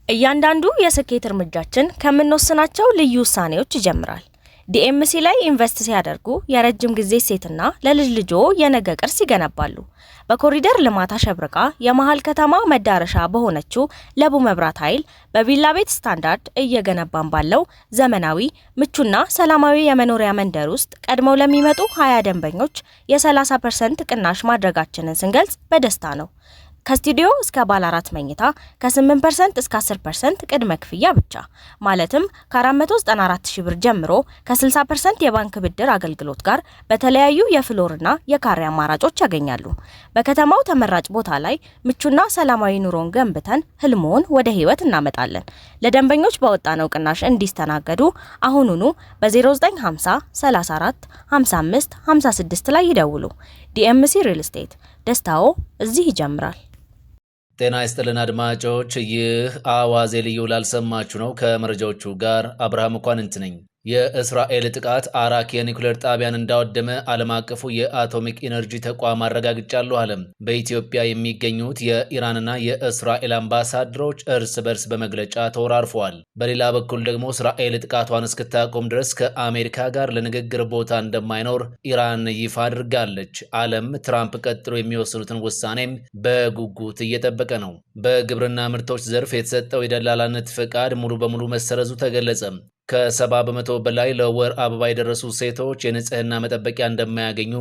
እያንዳንዱ የስኬት እርምጃችን ከምንወስናቸው ልዩ ውሳኔዎች ይጀምራል። ዲኤምሲ ላይ ኢንቨስት ሲያደርጉ የረጅም ጊዜ ሴትና ለልጅ ልጆ የነገ ቅርስ ይገነባሉ። በኮሪደር ልማት አሸብርቃ የመሃል ከተማ መዳረሻ በሆነችው ለቡ መብራት ኃይል በቪላ ቤት ስታንዳርድ እየገነባን ባለው ዘመናዊ ምቹና ሰላማዊ የመኖሪያ መንደር ውስጥ ቀድመው ለሚመጡ 20 ደንበኞች የ30% ቅናሽ ማድረጋችንን ስንገልጽ በደስታ ነው። ከስቱዲዮ እስከ ባለ 4 መኝታ ከ8% እስከ 10% ቅድመ ክፍያ ብቻ ማለትም ከ494,000 ብር ጀምሮ ከ60% የባንክ ብድር አገልግሎት ጋር በተለያዩ የፍሎርና የካሬ አማራጮች ያገኛሉ። በከተማው ተመራጭ ቦታ ላይ ምቹና ሰላማዊ ኑሮን ገንብተን ህልሞን ወደ ህይወት እናመጣለን። ለደንበኞች በወጣነው ቅናሽ እንዲስተናገዱ አሁኑኑ በ0950 34 55 56 ላይ ይደውሉ። ዲኤምሲ ሪል ስቴት፣ ደስታው እዚህ ይጀምራል። ጤና ይስጥልን አድማጮች፣ ይህ አዋዜ ልዩ ላልሰማችሁ ነው። ከመረጃዎቹ ጋር አብርሃም መኳንንት ነኝ። የእስራኤል ጥቃት አራክ የኒውክሌር ጣቢያን እንዳወደመ ዓለም አቀፉ የአቶሚክ ኢነርጂ ተቋም አረጋግጫለሁ አለ። በኢትዮጵያ የሚገኙት የኢራንና የእስራኤል አምባሳደሮች እርስ በርስ በመግለጫ ተወራርፈዋል። በሌላ በኩል ደግሞ እስራኤል ጥቃቷን እስክታቆም ድረስ ከአሜሪካ ጋር ለንግግር ቦታ እንደማይኖር ኢራን ይፋ አድርጋለች። ዓለም ትራምፕ ቀጥሎ የሚወስኑትን ውሳኔም በጉጉት እየጠበቀ ነው። በግብርና ምርቶች ዘርፍ የተሰጠው የደላላነት ፈቃድ ሙሉ በሙሉ መሰረዙ ተገለጸ። ከ70 በመቶ በላይ ለወር አበባ የደረሱ ሴቶች የንጽህና መጠበቂያ እንደማያገኙ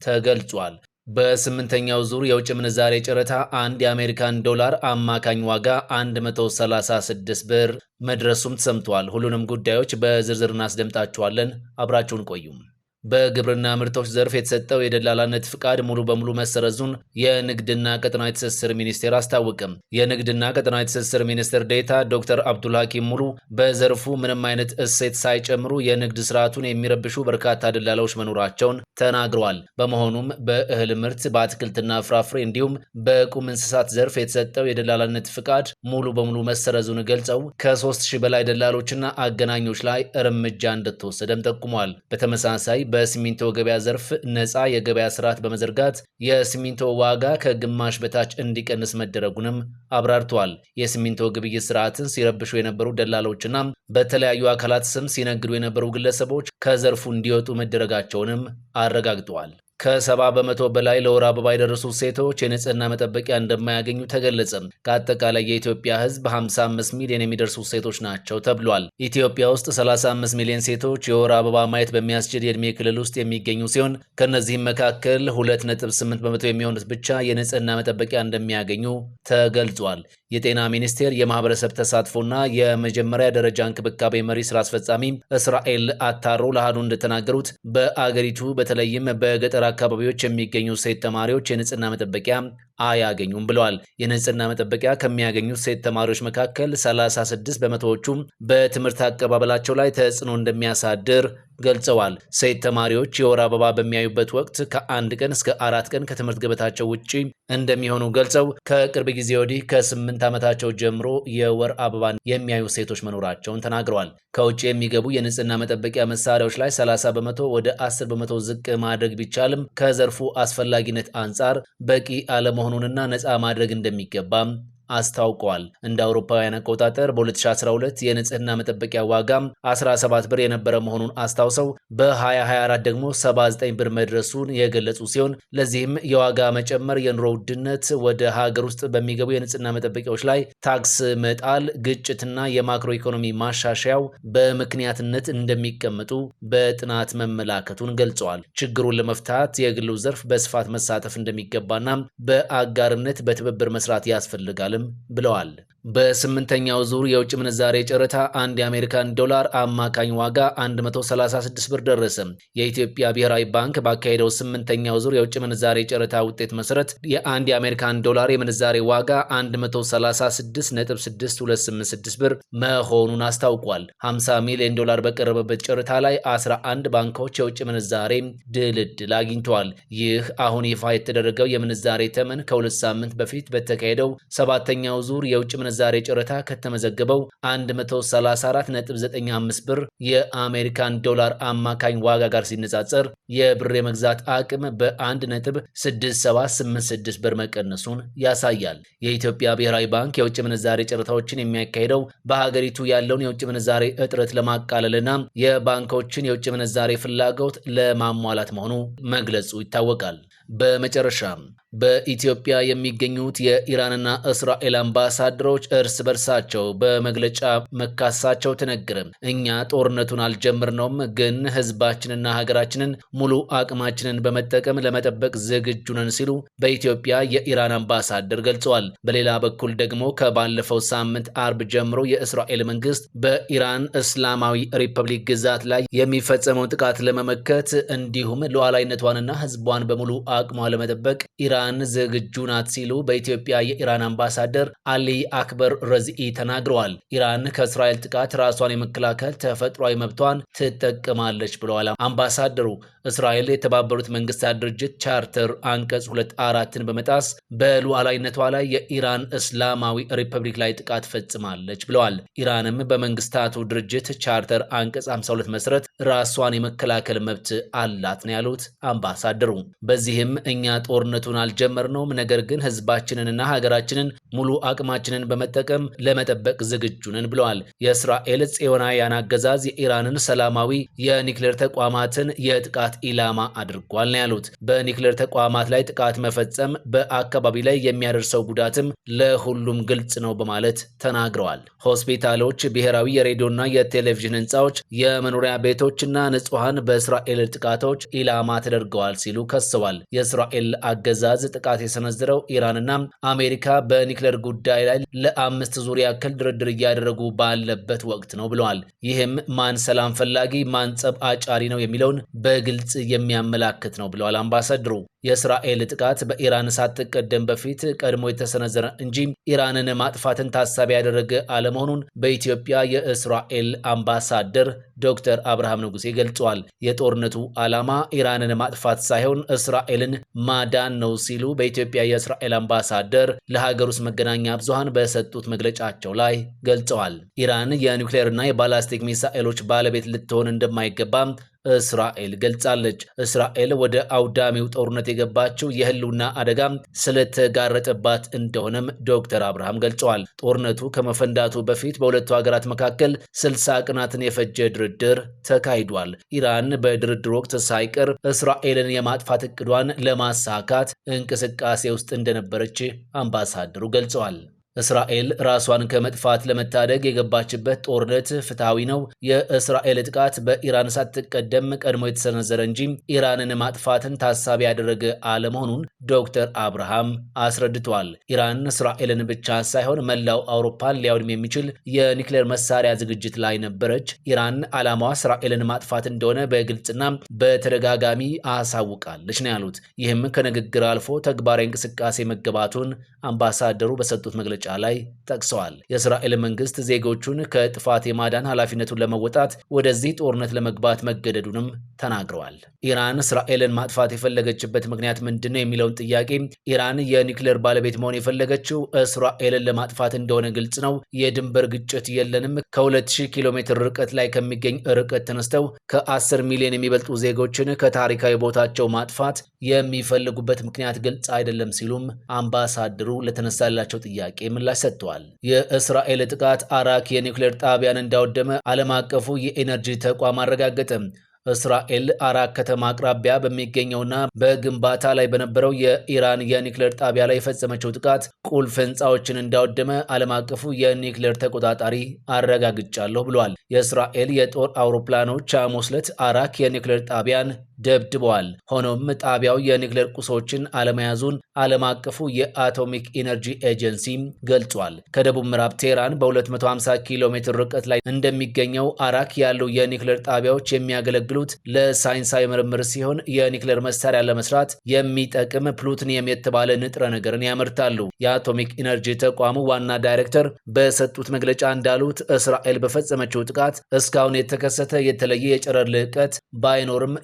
ተገልጿል። በስምንተኛው ዙር የውጭ ምንዛሬ ጨረታ አንድ የአሜሪካን ዶላር አማካኝ ዋጋ 136 ብር መድረሱም ተሰምቷል። ሁሉንም ጉዳዮች በዝርዝር እናስደምጣችኋለን። አብራችሁን ቆዩም። በግብርና ምርቶች ዘርፍ የተሰጠው የደላላነት ፍቃድ ሙሉ በሙሉ መሰረዙን የንግድና ቀጠናዊ ትስስር ሚኒስቴር አስታወቀም። የንግድና ቀጠናዊ ትስስር ሚኒስትር ዴኤታ ዶክተር አብዱል ሐኪም ሙሉ በዘርፉ ምንም አይነት እሴት ሳይጨምሩ የንግድ ስርዓቱን የሚረብሹ በርካታ ደላላዎች መኖራቸውን ተናግረዋል። በመሆኑም በእህል ምርት፣ በአትክልትና ፍራፍሬ እንዲሁም በቁም እንስሳት ዘርፍ የተሰጠው የደላላነት ፍቃድ ሙሉ በሙሉ መሰረዙን ገልጸው ከ3000 በላይ ደላሎችና አገናኞች ላይ እርምጃ እንደተወሰደም ጠቁሟል። በተመሳሳይ በሲሚንቶ ገበያ ዘርፍ ነፃ የገበያ ስርዓት በመዘርጋት የሲሚንቶ ዋጋ ከግማሽ በታች እንዲቀንስ መደረጉንም አብራርተዋል። የሲሚንቶ ግብይት ስርዓትን ሲረብሹ የነበሩ ደላሎችና በተለያዩ አካላት ስም ሲነግዱ የነበሩ ግለሰቦች ከዘርፉ እንዲወጡ መደረጋቸውንም አረጋግጠዋል። ከ70 በመቶ በላይ ለወር አበባ የደረሱ ሴቶች የንጽህና መጠበቂያ እንደማያገኙ ተገለጸ። ከአጠቃላይ የኢትዮጵያ ሕዝብ 55 ሚሊዮን የሚደርሱ ሴቶች ናቸው ተብሏል። ኢትዮጵያ ውስጥ 35 ሚሊዮን ሴቶች የወር አበባ ማየት በሚያስችል የዕድሜ ክልል ውስጥ የሚገኙ ሲሆን ከነዚህም መካከል 2.8 በመቶ የሚሆኑት ብቻ የንጽህና መጠበቂያ እንደሚያገኙ ተገልጿል። የጤና ሚኒስቴር የማህበረሰብ ተሳትፎና የመጀመሪያ ደረጃ እንክብካቤ መሪ ስራ አስፈጻሚ እስራኤል አታሮ ለአሃዱ እንደተናገሩት በአገሪቱ በተለይም በገጠር አካባቢዎች የሚገኙ ሴት ተማሪዎች የንጽህና መጠበቂያ አያገኙም ብለዋል። የንጽህና መጠበቂያ ከሚያገኙት ሴት ተማሪዎች መካከል 36 በመቶዎቹ በትምህርት አቀባበላቸው ላይ ተጽዕኖ እንደሚያሳድር ገልጸዋል። ሴት ተማሪዎች የወር አበባ በሚያዩበት ወቅት ከ1 ቀን እስከ 4 ቀን ከትምህርት ገበታቸው ውጪ እንደሚሆኑ ገልጸው ከቅርብ ጊዜ ወዲህ ከ8 ዓመታቸው ጀምሮ የወር አበባን የሚያዩ ሴቶች መኖራቸውን ተናግረዋል። ከውጭ የሚገቡ የንጽህና መጠበቂያ መሳሪያዎች ላይ 30 በመቶ ወደ 10 በመቶ ዝቅ ማድረግ ቢቻልም ከዘርፉ አስፈላጊነት አንጻር በቂ አለመሆኑንና ነፃ ማድረግ እንደሚገባም አስታውቀዋል። እንደ አውሮፓውያን አቆጣጠር በ2012 የንጽህና መጠበቂያ ዋጋ 17 ብር የነበረ መሆኑን አስታውሰው በ2024 ደግሞ 79 ብር መድረሱን የገለጹ ሲሆን ለዚህም የዋጋ መጨመር፣ የኑሮ ውድነት፣ ወደ ሀገር ውስጥ በሚገቡ የንጽህና መጠበቂያዎች ላይ ታክስ መጣል፣ ግጭትና የማክሮ ኢኮኖሚ ማሻሻያው በምክንያትነት እንደሚቀመጡ በጥናት መመላከቱን ገልጸዋል። ችግሩን ለመፍታት የግሉ ዘርፍ በስፋት መሳተፍ እንደሚገባና በአጋርነት በትብብር መስራት ያስፈልጋል ብለዋል። በስምንተኛው ዙር የውጭ ምንዛሬ ጨረታ አንድ የአሜሪካን ዶላር አማካኝ ዋጋ 136 ብር ደረሰ። የኢትዮጵያ ብሔራዊ ባንክ ባካሄደው ስምንተኛው ዙር የውጭ ምንዛሬ ጨረታ ውጤት መሰረት የአንድ የአሜሪካን ዶላር የምንዛሬ ዋጋ 136.6286 ብር መሆኑን አስታውቋል። 50 ሚሊዮን ዶላር በቀረበበት ጨረታ ላይ 11 ባንኮች የውጭ ምንዛሬ ድልድል አግኝተዋል። ይህ አሁን ይፋ የተደረገው የምንዛሬ ተመን ከ2 ሳምንት በፊት በተካሄደው ሰባተኛው ዙር የውጭ ምንዛሬ ምንዛሬ ጨረታ ከተመዘገበው 134.95 ብር የአሜሪካን ዶላር አማካኝ ዋጋ ጋር ሲነጻጸር የብር የመግዛት አቅም በ1.6786 ብር መቀነሱን ያሳያል። የኢትዮጵያ ብሔራዊ ባንክ የውጭ ምንዛሬ ጨረታዎችን የሚያካሂደው በሀገሪቱ ያለውን የውጭ ምንዛሬ እጥረት ለማቃለልና የባንኮችን የውጭ ምንዛሬ ፍላጎት ለማሟላት መሆኑ መግለጹ ይታወቃል። በመጨረሻም በኢትዮጵያ የሚገኙት የኢራንና እስራኤል አምባሳደሮች እርስ በርሳቸው በመግለጫ መካሰሳቸው ተነገረ። እኛ ጦርነቱን አልጀመርነውም፣ ግን ህዝባችንና ሀገራችንን ሙሉ አቅማችንን በመጠቀም ለመጠበቅ ዝግጁ ነን ሲሉ በኢትዮጵያ የኢራን አምባሳደር ገልጸዋል። በሌላ በኩል ደግሞ ከባለፈው ሳምንት አርብ ጀምሮ የእስራኤል መንግስት በኢራን እስላማዊ ሪፐብሊክ ግዛት ላይ የሚፈጸመውን ጥቃት ለመመከት እንዲሁም ሉዓላዊነቷንና ህዝቧን በሙሉ አቅሟ ለመጠበቅ ኢራን ዝግጁ ናት ሲሉ በኢትዮጵያ የኢራን አምባሳደር አሊ አክበር ረዚኢ ተናግረዋል። ኢራን ከእስራኤል ጥቃት ራሷን የመከላከል ተፈጥሯዊ መብቷን ትጠቀማለች ብለዋል አምባሳደሩ። እስራኤል የተባበሩት መንግስታት ድርጅት ቻርተር አንቀጽ 24ን በመጣስ በሉዓላዊነቷ ላይ የኢራን እስላማዊ ሪፐብሊክ ላይ ጥቃት ፈጽማለች ብለዋል። ኢራንም በመንግስታቱ ድርጅት ቻርተር አንቀጽ 52 መሰረት ራሷን የመከላከል መብት አላት ነው ያሉት አምባሳደሩ። በዚህም እኛ ጦርነቱን አልጀመርነውም፣ ነገር ግን ህዝባችንንና ሀገራችንን ሙሉ አቅማችንን በመጠቀም ለመጠበቅ ዝግጁ ነን ብለዋል። የእስራኤል ጽዮናውያን አገዛዝ የኢራንን ሰላማዊ የኒክሌር ተቋማትን የጥቃት ኢላማ አድርጓል ነው ያሉት። በኒክሌር ተቋማት ላይ ጥቃት መፈጸም በአካባቢ ላይ የሚያደርሰው ጉዳትም ለሁሉም ግልጽ ነው በማለት ተናግረዋል። ሆስፒታሎች፣ ብሔራዊ የሬዲዮና የቴሌቪዥን ህንፃዎች፣ የመኖሪያ ቤቶችና ንጹሃን በእስራኤል ጥቃቶች ኢላማ ተደርገዋል ሲሉ ከሰዋል። የእስራኤል አገዛዝ ጥቃት የሰነዘረው ኢራንና አሜሪካ በኒክሌር ጉዳይ ላይ ለ5 ዙር ያክል ድርድር እያደረጉ ባለበት ወቅት ነው ብለዋል። ይህም ማን ሰላም ፈላጊ ማን ጸብ አጫሪ ነው የሚለውን በግልጽ የሚያመላክት ነው ብለዋል አምባሳደሩ። የእስራኤል ጥቃት በኢራን ሳትቀደም በፊት ቀድሞ የተሰነዘረ እንጂ ኢራንን ማጥፋትን ታሳቢ ያደረገ አለመሆኑን በኢትዮጵያ የእስራኤል አምባሳደር ዶክተር አብርሃም ንጉሴ ገልጸዋል። የጦርነቱ ዓላማ ኢራንን ማጥፋት ሳይሆን እስራኤልን ማዳን ነው ሲሉ በኢትዮጵያ የእስራኤል አምባሳደር ለሀገር ውስጥ መገናኛ ብዙሃን በሰጡት መግለጫቸው ላይ ገልጸዋል። ኢራን የኒውክሌርና የባላስቲክ ሚሳኤሎች ባለቤት ልትሆን እንደማይገባም እስራኤል ገልጻለች። እስራኤል ወደ አውዳሚው ጦርነት የገባችው የህልውና አደጋ ስለተጋረጠባት እንደሆነም ዶክተር አብርሃም ገልጸዋል። ጦርነቱ ከመፈንዳቱ በፊት በሁለቱ ሀገራት መካከል 60 ቀናትን የፈጀ ድርድር ተካሂዷል። ኢራን በድርድር ወቅት ሳይቀር እስራኤልን የማጥፋት እቅዷን ለማሳካት እንቅስቃሴ ውስጥ እንደነበረች አምባሳደሩ ገልጸዋል። እስራኤል ራሷን ከመጥፋት ለመታደግ የገባችበት ጦርነት ፍትሐዊ ነው። የእስራኤል ጥቃት በኢራን ሳትቀደም ቀድሞ የተሰነዘረ እንጂ ኢራንን ማጥፋትን ታሳቢ ያደረገ አለመሆኑን ዶክተር አብርሃም አስረድተዋል። ኢራን እስራኤልን ብቻ ሳይሆን መላው አውሮፓን ሊያወድም የሚችል የኒክሌር መሳሪያ ዝግጅት ላይ ነበረች። ኢራን ዓላማዋ እስራኤልን ማጥፋት እንደሆነ በግልጽና በተደጋጋሚ አሳውቃለች ነው ያሉት። ይህም ከንግግር አልፎ ተግባራዊ እንቅስቃሴ መገባቱን አምባሳደሩ በሰጡት መግለጫ ላይ ጠቅሰዋል። የእስራኤል መንግስት ዜጎቹን ከጥፋት የማዳን ኃላፊነቱን ለመወጣት ወደዚህ ጦርነት ለመግባት መገደዱንም ተናግረዋል። ኢራን እስራኤልን ማጥፋት የፈለገችበት ምክንያት ምንድነው የሚለውን ጥያቄ ኢራን የኒውክሌር ባለቤት መሆን የፈለገችው እስራኤልን ለማጥፋት እንደሆነ ግልጽ ነው። የድንበር ግጭት የለንም። ከ2000 ኪሎ ሜትር ርቀት ላይ ከሚገኝ ርቀት ተነስተው ከ10 ሚሊዮን የሚበልጡ ዜጎችን ከታሪካዊ ቦታቸው ማጥፋት የሚፈልጉበት ምክንያት ግልጽ አይደለም ሲሉም አምባሳደሩ ለተነሳላቸው ጥያቄ ምላሽ ሰጥተዋል። የእስራኤል ጥቃት አራክ የኒውክሌር ጣቢያን እንዳወደመ ዓለም አቀፉ የኤነርጂ ተቋም አረጋገጠ። እስራኤል አራክ ከተማ አቅራቢያ በሚገኘውና በግንባታ ላይ በነበረው የኢራን የኒውክሌር ጣቢያ ላይ የፈጸመችው ጥቃት ቁልፍ ሕንፃዎችን እንዳወደመ ዓለም አቀፉ የኒውክሌር ተቆጣጣሪ አረጋግጫለሁ ብሏል። የእስራኤል የጦር አውሮፕላኖች ሐሙስ ዕለት አራክ የኒውክሌር ጣቢያን ደብድበዋል። ሆኖም ጣቢያው የኒውክሌር ቁሶችን አለመያዙን ዓለም አቀፉ የአቶሚክ ኢነርጂ ኤጀንሲ ገልጿል። ከደቡብ ምዕራብ ቴህራን በ250 ኪሎ ሜትር ርቀት ላይ እንደሚገኘው አራክ ያሉ የኒውክሌር ጣቢያዎች የሚያገለግሉት ለሳይንሳዊ ምርምር ሲሆን የኒውክሌር መሳሪያ ለመስራት የሚጠቅም ፕሉቶኒየም የተባለ ንጥረ ነገርን ያመርታሉ። የአቶሚክ ኢነርጂ ተቋሙ ዋና ዳይሬክተር በሰጡት መግለጫ እንዳሉት እስራኤል በፈጸመችው ጥቃት እስካሁን የተከሰተ የተለየ የጨረር ልዕቀት ባይኖርም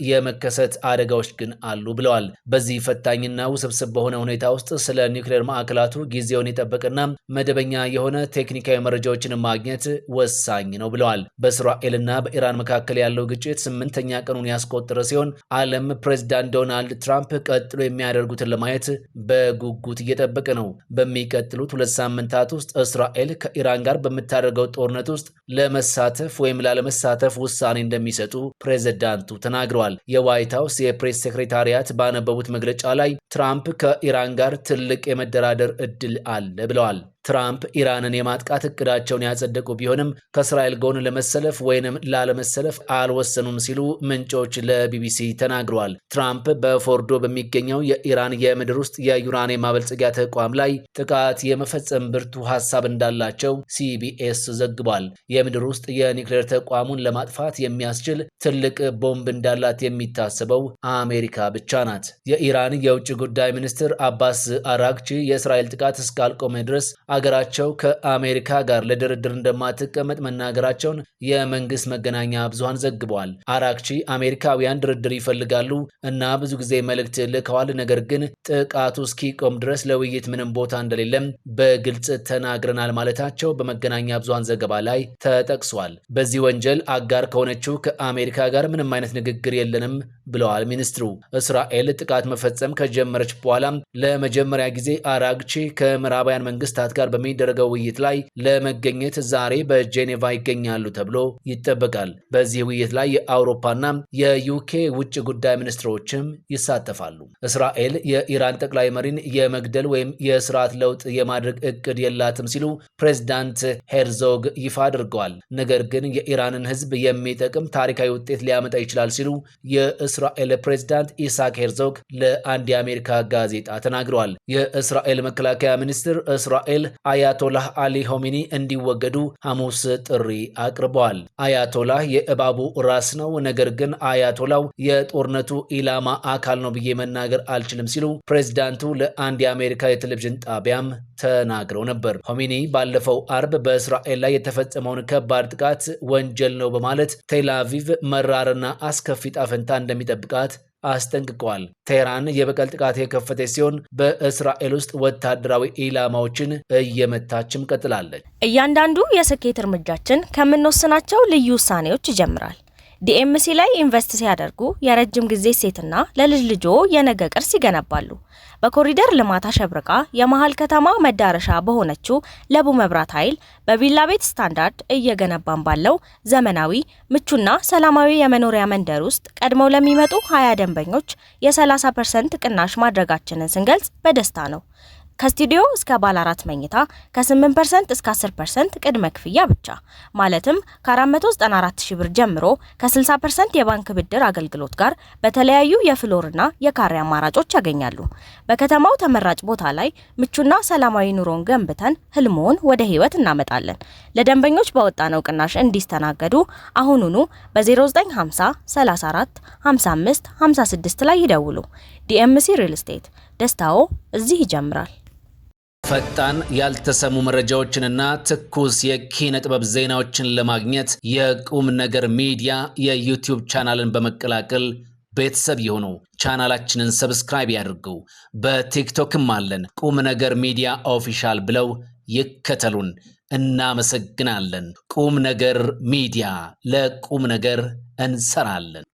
የመከሰት አደጋዎች ግን አሉ ብለዋል። በዚህ ፈታኝና ውስብስብ በሆነ ሁኔታ ውስጥ ስለ ኒውክሌር ማዕከላቱ ጊዜውን የጠበቀና መደበኛ የሆነ ቴክኒካዊ መረጃዎችን ማግኘት ወሳኝ ነው ብለዋል። በእስራኤልና በኢራን መካከል ያለው ግጭት 8ኛ ቀኑን ያስቆጠረ ሲሆን ዓለም ፕሬዝዳንት ዶናልድ ትራምፕ ቀጥሎ የሚያደርጉትን ለማየት በጉጉት እየጠበቀ ነው። በሚቀጥሉት 2 ሳምንታት ውስጥ እስራኤል ከኢራን ጋር በምታደርገው ጦርነት ውስጥ ለመሳተፍ ወይም ላለመሳተፍ ውሳኔ እንደሚሰጡ ፕሬዝዳንቱ ተናግረዋል። የዋይት ሃውስ የፕሬስ ሴክሬታሪያት ባነበቡት መግለጫ ላይ ትራምፕ ከኢራን ጋር ትልቅ የመደራደር እድል አለ ብለዋል። ትራምፕ ኢራንን የማጥቃት እቅዳቸውን ያጸደቁ ቢሆንም ከእስራኤል ጎን ለመሰለፍ ወይንም ላለመሰለፍ አልወሰኑም ሲሉ ምንጮች ለቢቢሲ ተናግረዋል። ትራምፕ በፎርዶ በሚገኘው የኢራን የምድር ውስጥ የዩራኒየም ማበልጸጊያ ተቋም ላይ ጥቃት የመፈጸም ብርቱ ሐሳብ እንዳላቸው ሲቢኤስ ዘግቧል። የምድር ውስጥ የኒውክሌር ተቋሙን ለማጥፋት የሚያስችል ትልቅ ቦምብ እንዳላት የሚታሰበው አሜሪካ ብቻ ናት። የኢራን የውጭ ጉዳይ ሚኒስትር አባስ አራግቺ የእስራኤል ጥቃት እስካልቆመ ድረስ አገራቸው ከአሜሪካ ጋር ለድርድር እንደማትቀመጥ መናገራቸውን የመንግስት መገናኛ ብዙሃን ዘግበዋል። አራግቺ አሜሪካውያን ድርድር ይፈልጋሉ እና ብዙ ጊዜ መልእክት ልከዋል፣ ነገር ግን ጥቃቱ እስኪቆም ድረስ ለውይይት ምንም ቦታ እንደሌለም በግልጽ ተናግረናል ማለታቸው በመገናኛ ብዙሃን ዘገባ ላይ ተጠቅሷል። በዚህ ወንጀል አጋር ከሆነችው ከአሜሪካ ጋር ምንም አይነት ንግግር የለንም ብለዋል ሚኒስትሩ። እስራኤል ጥቃት መፈጸም ከጀመረች በኋላ ለመጀመሪያ ጊዜ አራግቺ ከምዕራባውያን መንግስታት ጋር በሚደረገው ውይይት ላይ ለመገኘት ዛሬ በጄኔቫ ይገኛሉ ተብሎ ይጠበቃል። በዚህ ውይይት ላይ የአውሮፓና የዩኬ ውጭ ጉዳይ ሚኒስትሮችም ይሳተፋሉ። እስራኤል የኢራን ጠቅላይ መሪን የመግደል ወይም የስርዓት ለውጥ የማድረግ እቅድ የላትም ሲሉ ፕሬዝዳንት ሄርዞግ ይፋ አድርገዋል። ነገር ግን የኢራንን ሕዝብ የሚጠቅም ታሪካዊ ውጤት ሊያመጣ ይችላል ሲሉ የእስራኤል ፕሬዝዳንት ኢሳክ ሄርዞግ ለአንድ የአሜሪካ ጋዜጣ ተናግረዋል። የእስራኤል መከላከያ ሚኒስትር እስራኤል አያቶላህ አሊ ሆሚኒ እንዲወገዱ ሐሙስ ጥሪ አቅርበዋል። አያቶላህ የእባቡ ራስ ነው፣ ነገር ግን አያቶላው የጦርነቱ ኢላማ አካል ነው ብዬ መናገር አልችልም ሲሉ ፕሬዝዳንቱ ለአንድ የአሜሪካ የቴሌቪዥን ጣቢያም ተናግረው ነበር። ሆሚኒ ባለፈው አርብ በእስራኤል ላይ የተፈጸመውን ከባድ ጥቃት ወንጀል ነው በማለት ቴል አቪቭ መራርና አስከፊ ጣፈንታ እንደሚጠብቃት አስጠንቅቀዋል። ቴህራን የበቀል ጥቃት የከፈተች ሲሆን በእስራኤል ውስጥ ወታደራዊ ኢላማዎችን እየመታችም ቀጥላለች። እያንዳንዱ የስኬት እርምጃችን ከምንወስናቸው ልዩ ውሳኔዎች ይጀምራል። ዲኤምሲ ላይ ኢንቨስት ሲያደርጉ የረጅም ጊዜ ሴትና ለልጅ ልጆ የነገ ቅርስ ይገነባሉ። በኮሪደር ልማት አሸብርቃ የመሃል ከተማ መዳረሻ በሆነችው ለቡ መብራት ኃይል በቪላ ቤት ስታንዳርድ እየገነባን ባለው ዘመናዊ ምቹና ሰላማዊ የመኖሪያ መንደር ውስጥ ቀድመው ለሚመጡ 20 ደንበኞች የ30% ቅናሽ ማድረጋችንን ስንገልጽ በደስታ ነው። ከስቱዲዮ እስከ ባለ 4 መኝታ ከ8% እስከ 10% ቅድመ ክፍያ ብቻ ማለትም ከ494,000 ብር ጀምሮ ከ60% የባንክ ብድር አገልግሎት ጋር በተለያዩ የፍሎርና የካሬ አማራጮች ያገኛሉ። በከተማው ተመራጭ ቦታ ላይ ምቹና ሰላማዊ ኑሮን ገንብተን ህልሞን ወደ ህይወት እናመጣለን። ለደንበኞች በወጣነው ቅናሽ እንዲስተናገዱ አሁኑኑ በ0950 34 55 56 ላይ ይደውሉ። ዲኤምሲ ሪል ስቴት፣ ደስታው እዚህ ይጀምራል። ፈጣን ያልተሰሙ መረጃዎችንና ትኩስ የኪነ ጥበብ ዜናዎችን ለማግኘት የቁም ነገር ሚዲያ የዩቲዩብ ቻናልን በመቀላቀል ቤተሰብ ይሁኑ። ቻናላችንን ሰብስክራይብ ያድርጉ። በቲክቶክም አለን። ቁም ነገር ሚዲያ ኦፊሻል ብለው ይከተሉን። እናመሰግናለን። ቁም ነገር ሚዲያ፣ ለቁም ነገር እንሰራለን።